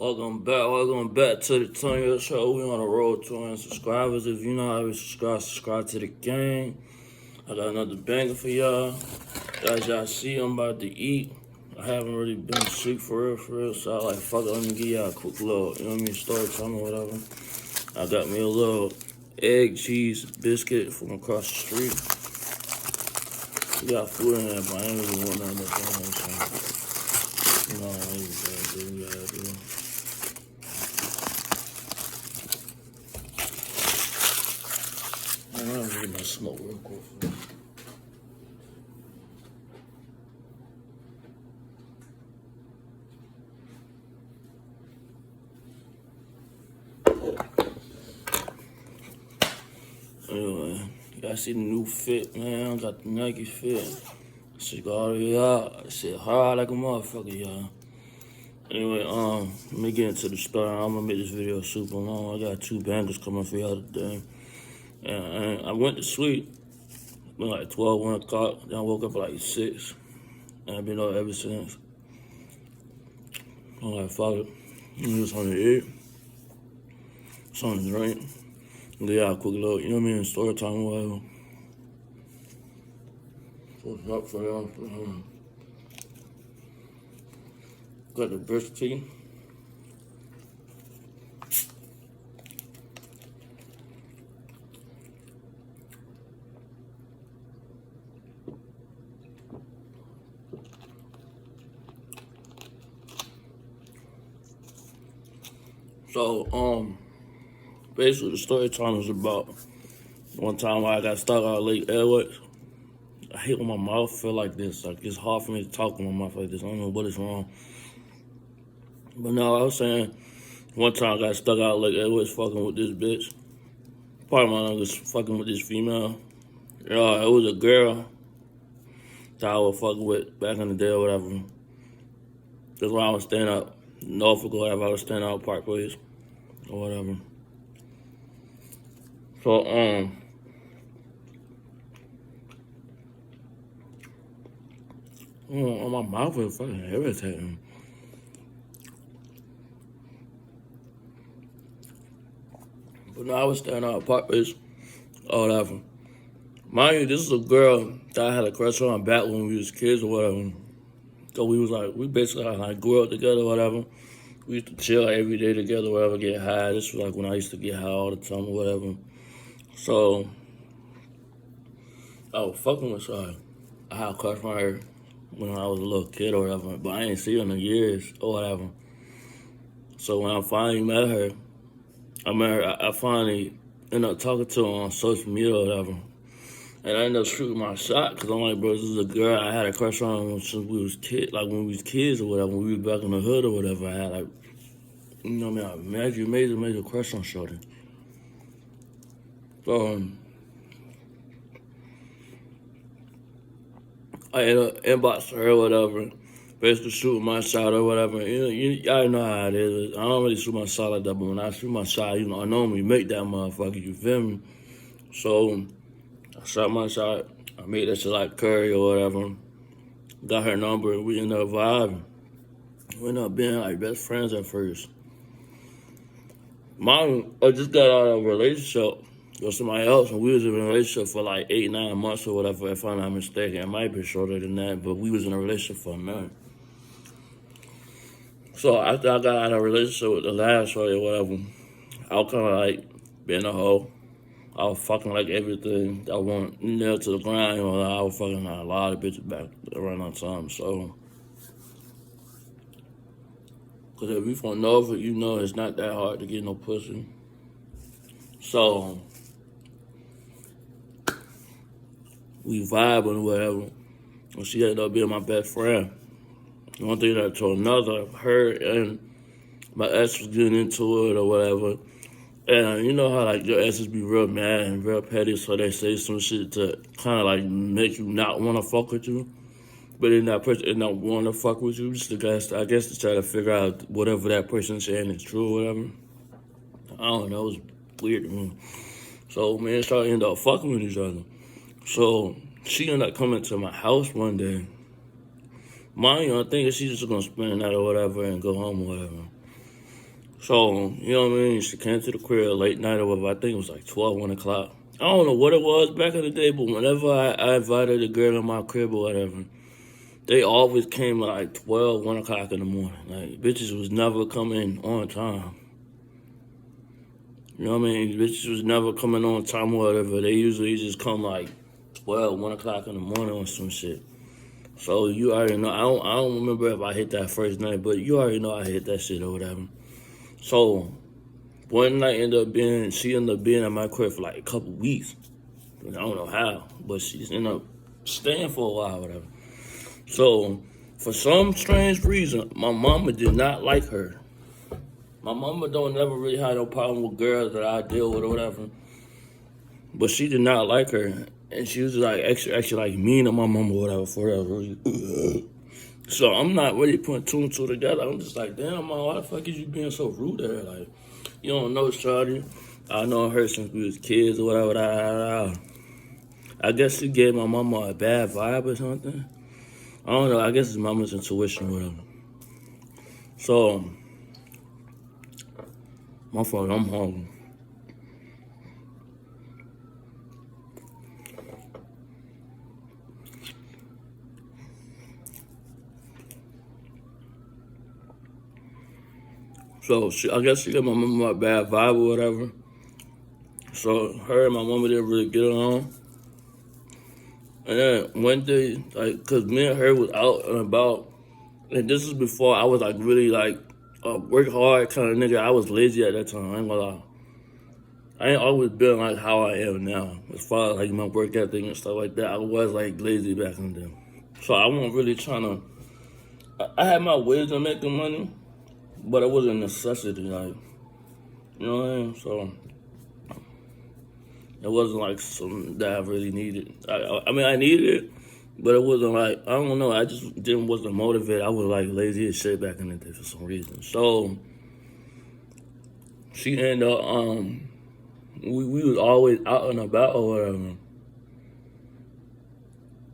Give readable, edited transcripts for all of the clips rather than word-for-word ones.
Welcome back to the Tonyo Show. We on the road to 200 subscribers. If you know how to subscribe to the game. I got another banger for y'all. As y'all see, I'm about to eat. I haven't really been sick for real, so I like, fuck it, let me give y'all a quick little, you know what I mean, story time or whatever. I got me a little egg cheese biscuit from across the street. We got food in there, but I ain't really want nothing so, you know, I ain't even gotta do. I'm gonna get my smoke real quick. Anyway, you guys see the new fit, man. I got the Nike fit. Shit go all the way out. Shit hard like a motherfucker, y'all. Anyway, let me get into the story. I'm gonna make this video super long. I got 2 bangers coming for y'all today. And I went to sleep like 12, 1 o'clock. Then I woke up at like 6. And I've been up ever since. I'm like, fuck it. I'm just on to eat. Something to drink. Yeah, a quick little, you know what I mean, story time or whatever. What's up for y'all? Got the brisket. So, basically the story time is about one time I got stuck out Lake Edwards. I hate when my mouth feel like this. Like, it's hard for me to talk with my mouth like this. I don't know what is wrong. But no, I was saying, one time I got stuck out Lake Edwards fucking with this bitch. Part of my name was fucking with this female. Yeah, it was a girl that I was fucking with back in the day or whatever. That's why I was staying out Norfolk or whatever. I was staying out Park Place or whatever. So, my mouth is fucking irritating. But no, I was staying out Park Place or whatever. Mind you, this is a girl that I had a crush on back when we was kids or whatever. So we basically like grew up together or whatever. We used to chill every day together, whatever, get high. This was like when I used to get high all the time or whatever. So, I was fucking with her. I had a crush on her when I was a little kid or whatever, but I ain't seen her in years or whatever. So when I finally met her, I finally ended up talking to her on social media or whatever. And I ended up shooting my shot because I'm like, bro, this is a girl I had a crush on since we was kids or whatever, when we was back in the hood or whatever. I had like, you know what I mean, major crush on shorty. So, I ended up inboxing her or whatever, basically shooting my shot or whatever. Y'all know how it is. I don't really shoot my shot like that, but when I shoot my shot, I normally make that motherfucker, you feel me? So, I shot my shot. I made that shit like Curry or whatever. Got her number, and we ended up vibing. We ended up being like best friends at first. I just got out of a relationship with somebody else, and we was in a relationship for like 8, 9 months or whatever, if I'm not mistaken. It might be shorter than that, but we was in a relationship for a minute. So after I got out of a relationship with the last shorty or whatever, I was kind of like being a hoe. I was fucking like everything. I went nailed to the ground. I was fucking a lot of bitches back around that time. So, because if you from Norfolk, you know it's not that hard to get no pussy. So, we vibing or whatever. And she ended up being my best friend. One thing that to another, her and my ex was getting into it or whatever. And you know how like your exes be real mad and real petty, so they say some shit to kind of like make you not want to fuck with you. But then that person not want to fuck with you, just I guess to try to figure out whatever that person's saying is true or whatever. I don't know, it was weird to me. So me and Charlie ended up fucking with each other. So she ended up coming to my house one day. Mind you, I'm thinking she's just gonna spend the night or whatever and go home or whatever. So, you know what I mean? She came to the crib late night or whatever. I think it was like 12, 1 o'clock. I don't know what it was back in the day, but whenever I invited a girl in my crib or whatever, they always came at like 12, 1 o'clock in the morning. Like, bitches was never coming on time. You know what I mean? Bitches was never coming on time or whatever. They usually just come like 12, 1 o'clock in the morning or some shit. So you already know. I don't remember if I hit that first night, but you already know I hit that shit or whatever. So one night she ended up being at my crib for like a couple weeks. I don't know how, but she ended up staying for a while or whatever. So for some strange reason, my mama did not like her. My mama don't never really have no problem with girls that I deal with or whatever. But she did not like her. And she was like extra like mean to my mama or whatever for whatever reason. So I'm not really putting two and two together. I'm just like, damn, mom, why the fuck is you being so rude to her? Like, you don't know shawty. I know her since we was kids or whatever. I guess she gave my mama a bad vibe or something. I don't know. I guess it's mama's intuition or whatever. So, my fault, I'm hungry. So I guess she gave my mama a bad vibe or whatever. So her and my mama didn't really get along. And then one day, like, cause me and her was out and about, and this is before I was like really like a work hard kind of nigga. I was lazy at that time. I ain't gonna lie. I ain't always been like how I am now, as far as like my work ethic and stuff like that. I was like lazy back in the day. So I wasn't really trying to. I had my ways of making money, but it wasn't a necessity. Like, you know what I mean? So it wasn't like something that I really needed. I mean, I needed it, but it wasn't like, I don't know, I just wasn't motivated. I was like lazy as shit back in the day for some reason. So she ended up, we was always out and about or whatever.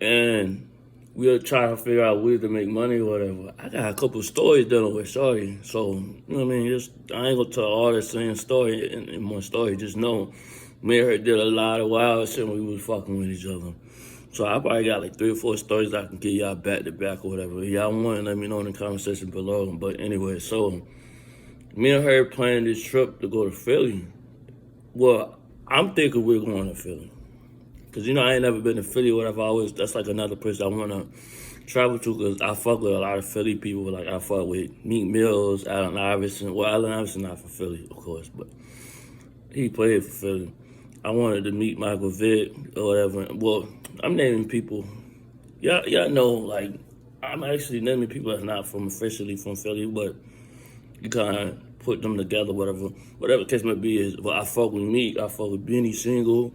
And we were trying to figure out ways to make money or whatever. I got a couple stories dealing with shorty. So, you know what I mean? I ain't gonna tell all the same story in one story. Just know me and her did a lot of wild shit when we was fucking with each other. So I probably got like 3 or 4 stories I can get y'all back to back or whatever. If y'all want, let me know in the comment section below. But anyway, so me and her planned this trip to go to Philly. Well, I'm thinking we're going to Philly. Cause you know I ain't never been to Philly or whatever. That's like another place I wanna travel to. Cause I fuck with a lot of Philly people. Like I fuck with Meek Mills, Allen Iverson. Well, Allen Iverson not for Philly, of course, but he played for Philly. I wanted to meet Michael Vick or whatever. Well, I'm naming people. Y'all know, like, I'm actually naming people that's not officially from Philly, but you kind of put them together, whatever the case may be. Is, but I fuck with Meek, I fuck with Benny Single,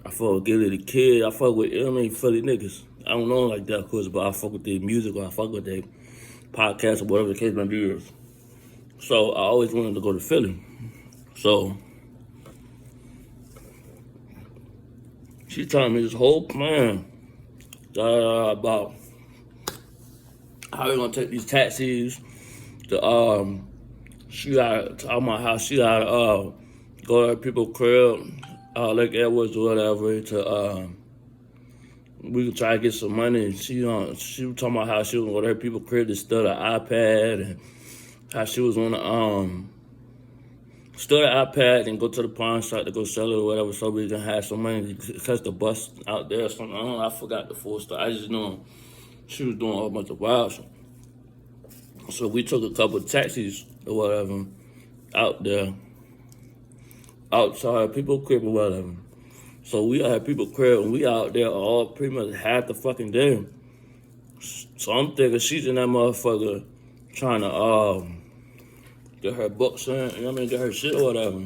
I fuck with Gilly the Kid, I fuck with, you know what I mean, Philly niggas. I don't know like that, of course, but I fuck with their music or I fuck with their podcast or whatever the case may be. So I always wanted to go to Philly. So she told me this whole plan about how we're gonna take these taxis to she got talking about how she gotta go to her people's crib, Lake Edwards or whatever, to we could try to get some money. And she was talking about how she was going to her people's crib to steal the iPad and how she was on the steal the iPad and go to the pawn shop to go sell it or whatever so we can have some money to catch the bus out there or something. I don't know, I forgot the full story. I just know she was doing a whole bunch of wild shit. So we took a couple of taxis or whatever out there, outside people's crib or whatever. So we at people's crib and we out there all pretty much half the fucking day. So I'm thinking she's in that motherfucker trying to get her books in, you know what I mean, get her shit or whatever.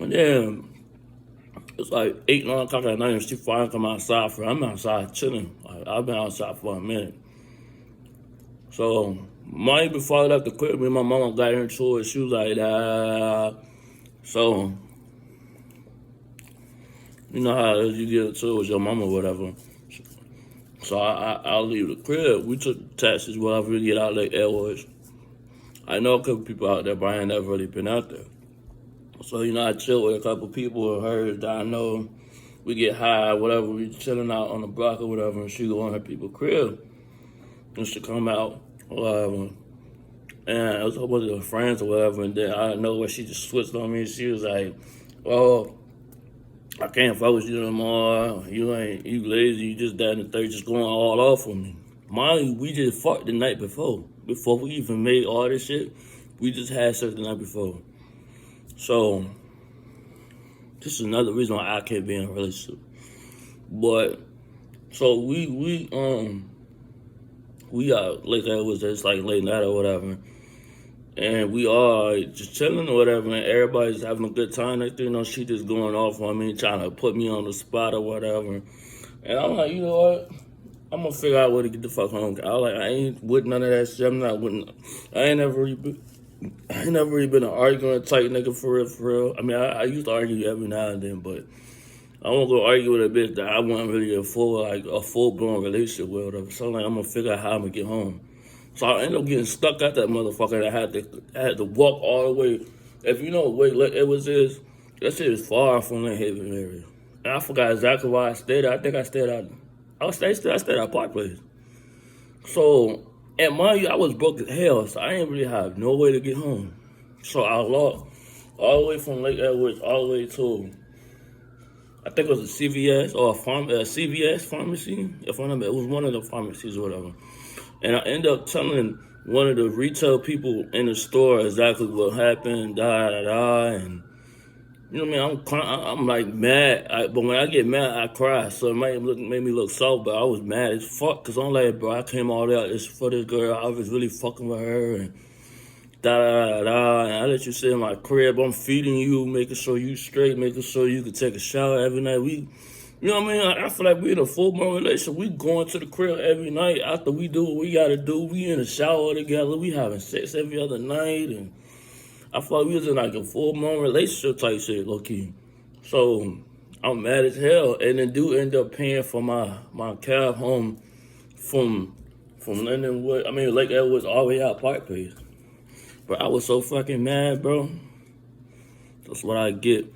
And then it's like 8, 9 o'clock at night and she finally come outside for I'm outside chilling. Like, I've been outside for a minute. So money before I left the crib, me and my mama got into it. She was like, so you know how you get into it with your mama or whatever. So I'll leave the crib. We took taxis, whatever, to get out Lake Edwards. I know a couple people out there, but I ain't never really been out there. So, I chill with a couple people of hers that I know. We get high, whatever, we chilling out on the block or whatever, and she go on her people's crib. And she come out, whatever. And it was a whole bunch of friends or whatever, and then I don't know where she just switched on me. She was like, "Oh, I can't fuck with you no more. You lazy, you just that and the third, just going all off on me." Mind you, we just fucked the night before. Before we even made all this shit, we just had sex the night before. So, this is another reason why I can't be in a relationship. But, so we are, like that was just like late night or whatever. And we are just chilling or whatever, and everybody's having a good time. Next thing you know, she just going off on me, trying to put me on the spot or whatever. And I'm like, you know what? I'm gonna figure out where to get the fuck home. I ain't with none of that shit. I ain't never really been an arguing type nigga for real. I mean, I used to argue every now and then, but I won't go argue with a bitch that I wasn't really a full blown relationship with or whatever. So like, I'm gonna figure out how I'm gonna get home. So I ended up getting stuck at that motherfucker. And I had to walk all the way. If you know where that shit is far from the Haven area. And I forgot exactly why I stayed. I think I stayed at Park Place. So, and mind you, I was broke as hell, so I didn't really have no way to get home. So I walked all the way from Lake Edwards all the way to, I think it was a CVS or a CVS pharmacy. If I remember, it was one of the pharmacies or whatever. And I ended up telling one of the retail people in the store exactly what happened, and you know what I mean? I'm like mad, but when I get mad, I cry. So it made me look soft, but I was mad as fuck, because I'm like, bro, I came all out for this girl. I was really fucking with her, and and I let you sit in my crib. I'm feeding you, making sure you straight, making sure you can take a shower every night. You know what I mean? I feel like we in a full-blown relationship. We going to the crib every night after we do what we gotta do. We in the shower together. We having sex every other night, and I feel like we was in like a full-blown relationship type shit, low-key. So I'm mad as hell, and then dude end up paying for my cab home from Lindenwood. I mean, Lake Edwards all the way out Park Place. But I was so fucking mad, bro. That's what I get.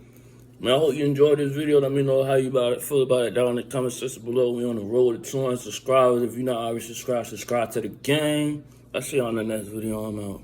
Man, I hope you enjoyed this video. Let me know how you feel about it down in the comment section below. We on the road to 200 subscribers. If you're not already subscribed to the gang. I'll see you on the next video. I'm out.